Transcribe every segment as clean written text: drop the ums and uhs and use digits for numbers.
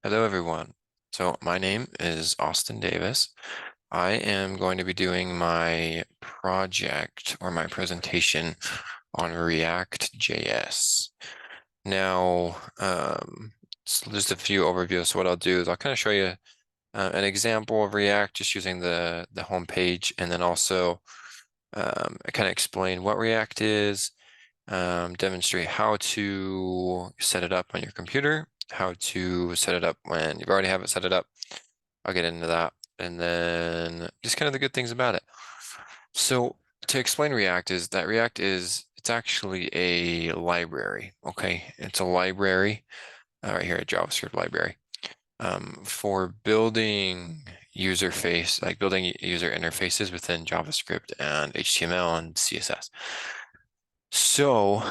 Hello, everyone. So my name is Austin Davis. I am going to be doing my project or my presentation on React.js. Now, so just a few overviews. So what I'll do is I'll kind of show you an example of React just using the home page, and then also I kind of explain what React is, demonstrate how to set it up on your computer, how to set it up when you've already have it set it up. I'll get into that. And then just kind of the good things about it. So to explain React is that React it's actually a library. Okay. It's a library right here, a JavaScript library for building building user interfaces within JavaScript and HTML and CSS. So,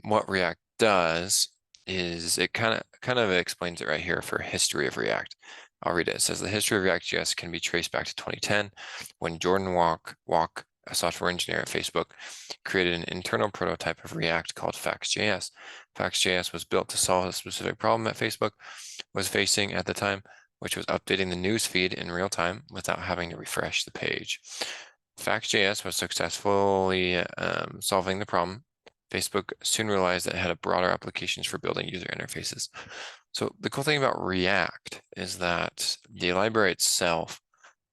what React does is it kind of explains it right here for history of React. I'll read it. It says the history of React.js can be traced back to 2010 when Jordan Walk, a software engineer at Facebook, created an internal prototype of React called Facts.js. Facts.js was built to solve a specific problem that Facebook was facing at the time, which was updating the news feed in real time without having to refresh the page. Facts.js was successfully solving the problem. Facebook soon realized that it had broader applications for building user interfaces. So the cool thing about React is that the library itself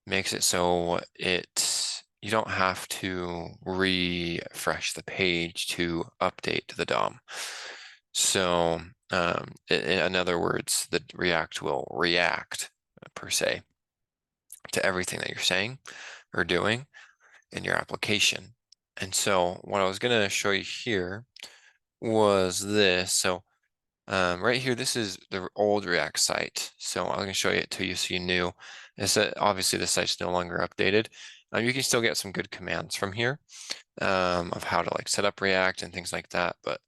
makes it so you don't have to refresh the page to update the DOM. So in other words, the React will react per se to everything that you're saying or doing in your application. And so what I was going to show you here was this. So right here, this is the old React site. So I'm going to show you it to you so you knew. Is that obviously the site's no longer updated. You can still get some good commands from here of how to like set up React and things like that. But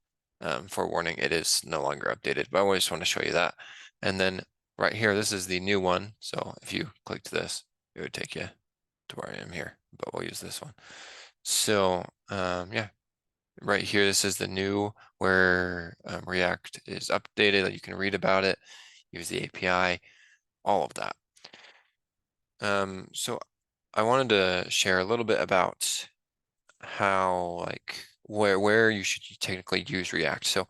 forewarning, it is no longer updated. But I just want to show you that. And then right here, this is the new one. So if you clicked this, it would take you to where I am here, but we'll use this one. So yeah, right here, this is the new where React is updated, that you can read about it, use the API, all of that. So I wanted to share a little bit about how where you should technically use React. So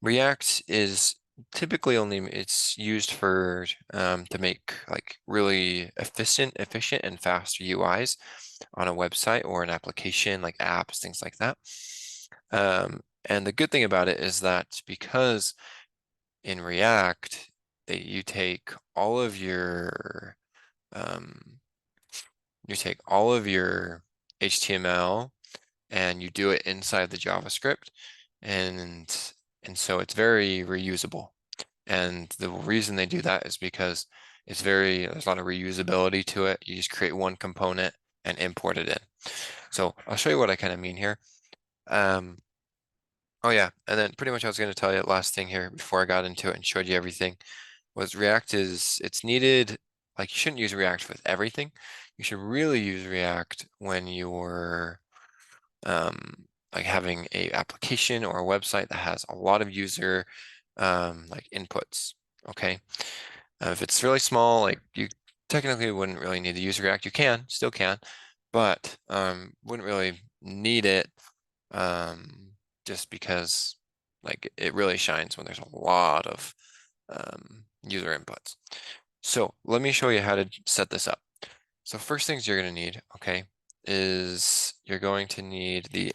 React is typically it's used for to make like really efficient and fast UIs on a website or an application like apps, things like that. And the good thing about it is that because in React, you take all of your HTML and you do it inside the JavaScript, and so it's very reusable. And the reason they do that is because there's a lot of reusability to it. You just create one component and import it in. So I'll show you what I kind of mean here. Oh yeah, and then pretty much I was going to tell you last thing here before I got into it and showed you everything was it's needed, like you shouldn't use React with everything. You should really use React when you're like having a application or a website that has a lot of user like inputs. Okay, if it's really small, like you technically wouldn't really need to use React. You still can, but wouldn't really need it just because like it really shines when there's a lot of user inputs. So let me show you how to set this up. So first things you're going to need, okay, is you're going to need the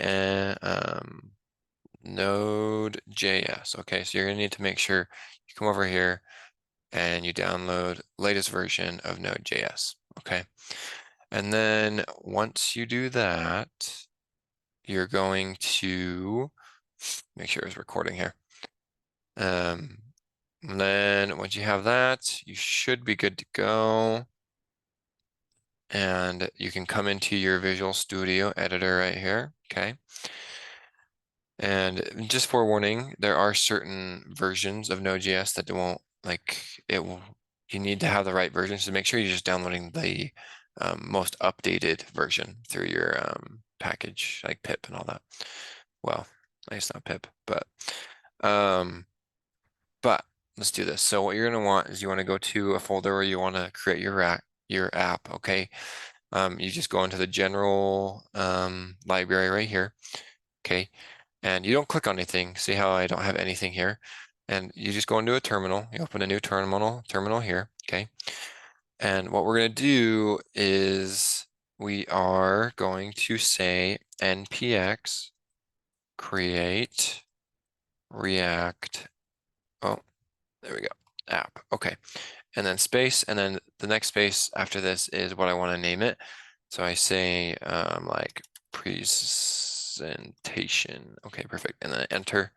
Node.js. Okay, so you're going to need to make sure you come over here and you download latest version of Node.js. Okay, and then once you do that, you're going to make sure it's recording here. And then once you have that, you should be good to go. And you can come into your Visual Studio editor right here, okay? And just forewarning, there are certain versions of Node.js that won't, you need to have the right version, so make sure you're just downloading the most updated version through your package, like pip and all that. Well, it's not pip, but let's do this. So what you're gonna want is you want to go to a folder where you want to create your app. Okay. You just go into the general library right here. Okay. And you don't click on anything. See how I don't have anything here? And you just go into a terminal. You open a new terminal here. Okay. And what we're going to do is we are going to say npx create react. Oh, there we go. App. Okay. And then space. And then the next space after this is what I want to name it. So I say like presentation. Okay, perfect. And then enter.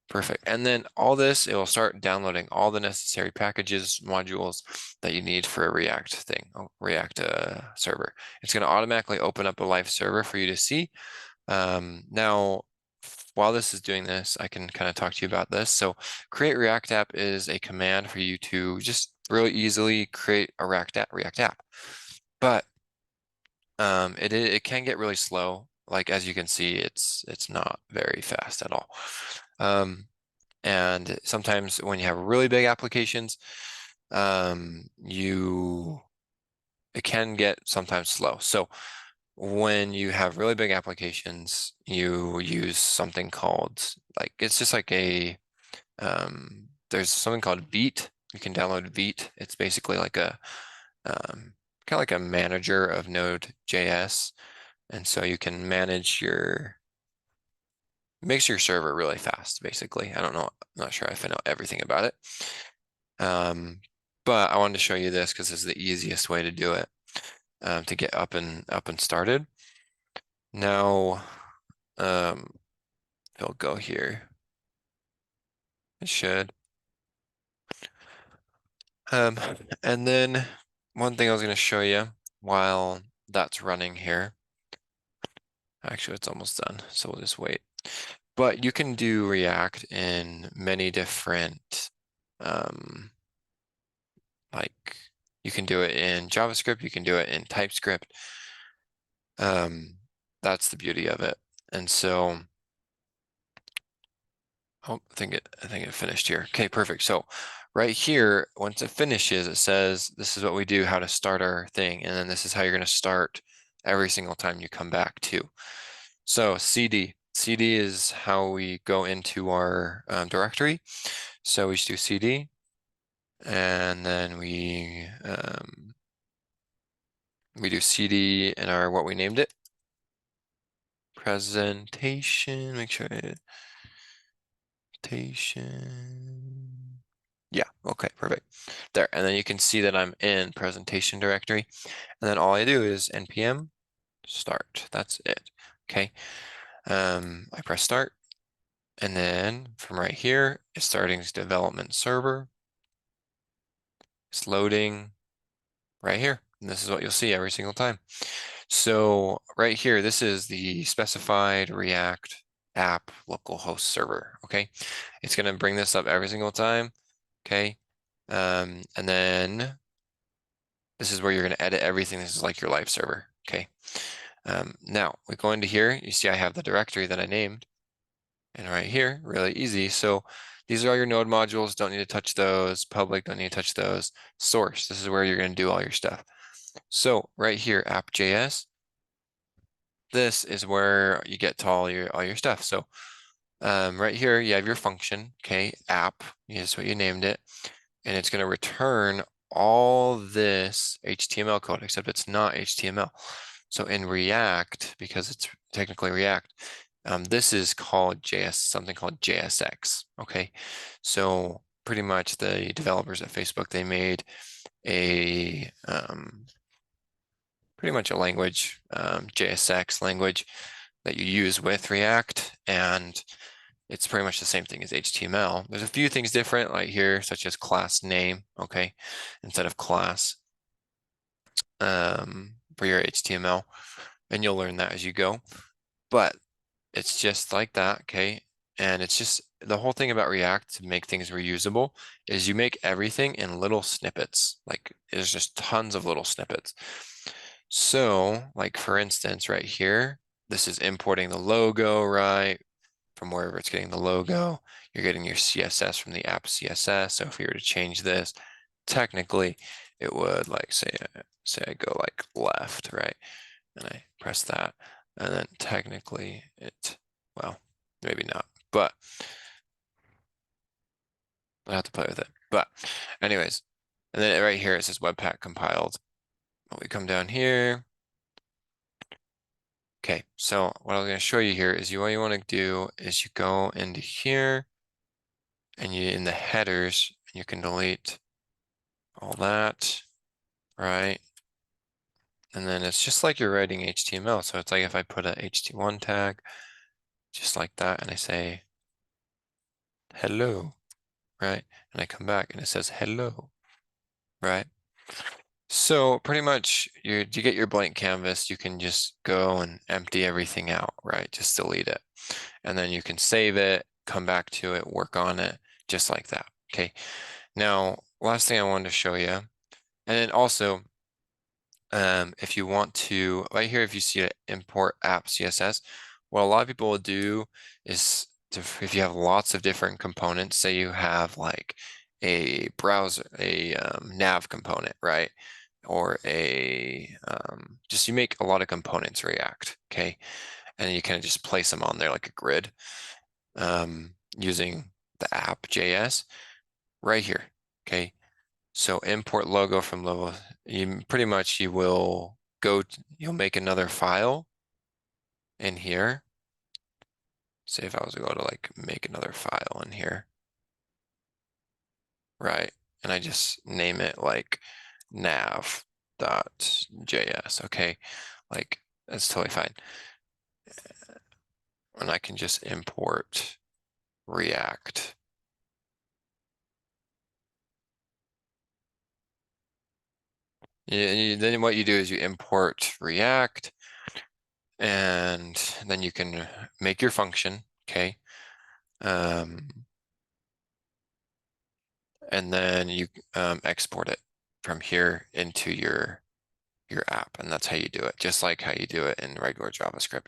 Perfect. And then all this, it will start downloading all the necessary packages, modules that you need for a React thing, React server. It's going to automatically open up a live server for you to see. Now, while this is doing this, I can kind of talk to you about this. So create React app is a command for you to just really easily create a React app. But it can get really slow. Like as you can see, it's not very fast at all. And sometimes when you have really big applications, it can get sometimes slow. So when you have really big applications, you use something called it's just like there's something called Vite. You can download Vite. It's basically like a kind of like a manager of Node.js. And so you can manage makes your server really fast, basically. I don't know, I'm not sure if I know everything about it. But I wanted to show you this because this is the easiest way to do it, to get up and started. Now, it'll go here. It should. And then one thing I was going to show you while that's running here. Actually, it's almost done, so we'll just wait. But you can do React in many different, like you can do it in JavaScript, you can do it in TypeScript. That's the beauty of it. And so, oh, I think it finished here. Okay, perfect. So right here, once it finishes, it says, this is what we do, how to start our thing. And then this is how you're going to start every single time you come back to. So CD is how we go into our directory. So we just do CD, and then we do CD in our what we named it. Presentation, make sure presentation. Yeah, okay, perfect. There, and then you can see that I'm in presentation directory. And then all I do is npm start. That's it. Okay. I press start. And then from right here, it's starting development server. It's loading right here. And this is what you'll see every single time. So right here, this is the specified React app localhost server. Okay. It's going to bring this up every single time. Okay. And then this is where you're going to edit everything. This is like your live server. Okay. Now we go into here. You see I have the directory that I named. And right here, really easy. So these are all your node modules. Don't need to touch those. Public, don't need to touch those. Source, this is where you're going to do all your stuff. So right here, app.js, this is where you get to all your stuff. So right here, you have your function, okay, app is what you named it. And it's going to return all this HTML code, except it's not HTML. So in React, because it's technically React, this is called something called JSX. Okay, so pretty much the developers at Facebook, they made a pretty much a language, JSX language that you use with React, and it's pretty much the same thing as HTML. There's a few things different like here, such as class name, okay, instead of class for your HTML, and you'll learn that as you go. But it's just like that, okay? And it's just the whole thing about React to make things reusable is you make everything in little snippets. Like there's just tons of little snippets. So like for instance, right here, this is importing the logo, right? from wherever it's getting the logo. You're getting your CSS from the app CSS. So if we were to change this, technically it would like say I go like left, right? And I press that, and then technically it, well, maybe not, but I have to play with it. But anyways, and then right here it says Webpack compiled. We come down here. Okay, so what I'm going to show you here is what you want to do is you go into here and you in the headers, you can delete all that, right? And then it's just like you're writing HTML. So it's like if I put a HT1 tag, just like that, and I say hello, right? And I come back and it says hello, right? So pretty much you get your blank canvas, you can just go and empty everything out, right? Just delete it. And then you can save it, come back to it, work on it, just like that. Okay. Now, last thing I wanted to show you, and then also, if you want to, right here, if you see it, import app CSS, what a lot of people will do is if you have lots of different components, say you have like a browser, a nav component, right? Or just you make a lot of components React, okay? And you kind of just place them on there like a grid using the app.js right here, okay? So import logo from logo, you pretty much you'll make another file in here. Say if I was to go to like make another file in here, right? And I just name it like nav.js, okay? Like that's totally fine. And I can just import React. Then what you do is you import React, and then you can make your function, okay? And then you export it from here into your app, and that's how you do it, just like how you do it in regular JavaScript.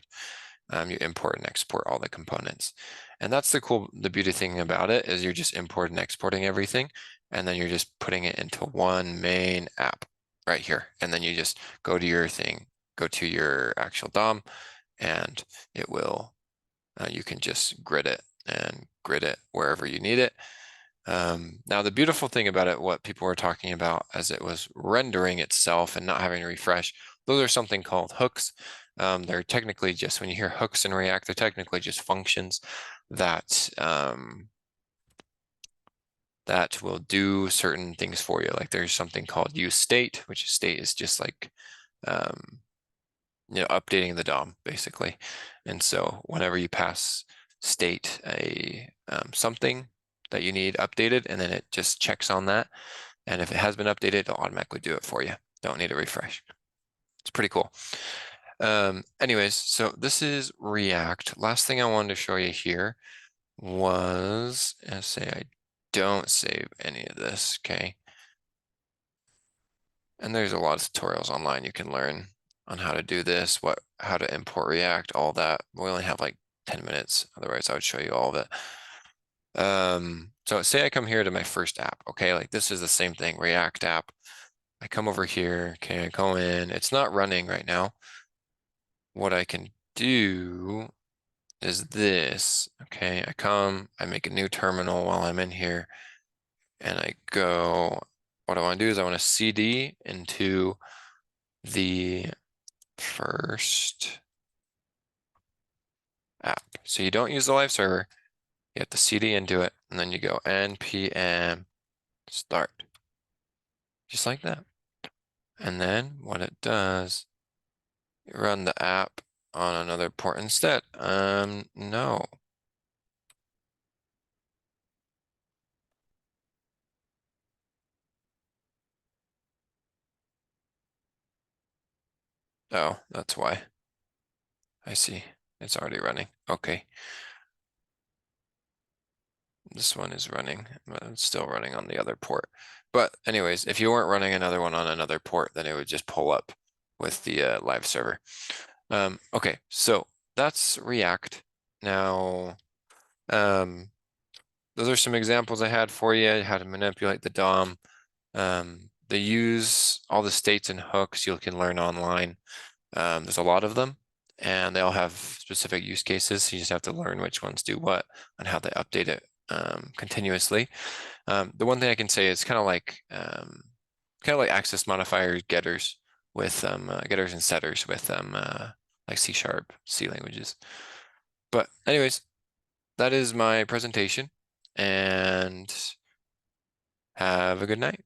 You import and export all the components. And that's the beauty thing about it is you're just importing and exporting everything, and then you're just putting it into one main app right here. And then you just go to your thing, go to your actual DOM, and it will, you can just grid it and grid it wherever you need it. Now, the beautiful thing about it, what people were talking about as it was rendering itself and not having to refresh, those are something called hooks. They're technically just, when you hear hooks in React, they're technically just functions that that will do certain things for you. Like there's something called useState, which state is just like updating the DOM basically. And so whenever you pass state a something that you need updated, and then it just checks on that. And if it has been updated, it'll automatically do it for you. Don't need a refresh. It's pretty cool. Anyways, so this is React. Last thing I wanted to show you here was, say I don't save any of this, okay? And there's a lot of tutorials online you can learn on how to do this, how to import React, all that. We only have like 10 minutes, otherwise I would show you all of it. So say I come here to my first app, okay? Like this is the same thing, React app. I come over here, okay, I go in, it's not running right now. What I can do is this, okay? I make a new terminal while I'm in here, and I go, what I want to do is I want to CD into the first app. So you don't use the live server, you have to CD into it, and then you go npm start, just like that. And then what it does, you run the app on another port instead. No. Oh, that's why. I see. It's already running. Okay. This one is running, but it's still running on the other port. But anyways, if you weren't running another one on another port, then it would just pull up with the live server. Okay, so that's React. Now, Those are some examples I had for you, how to manipulate the DOM. They use all the states and hooks you can learn online. There's a lot of them, and they all have specific use cases. So you just have to learn which ones do what and how they update it continuously. The one thing I can say is kind of like access modifiers, getters with getters and setters with like C#, C languages. But anyways, that is my presentation, and have a good night.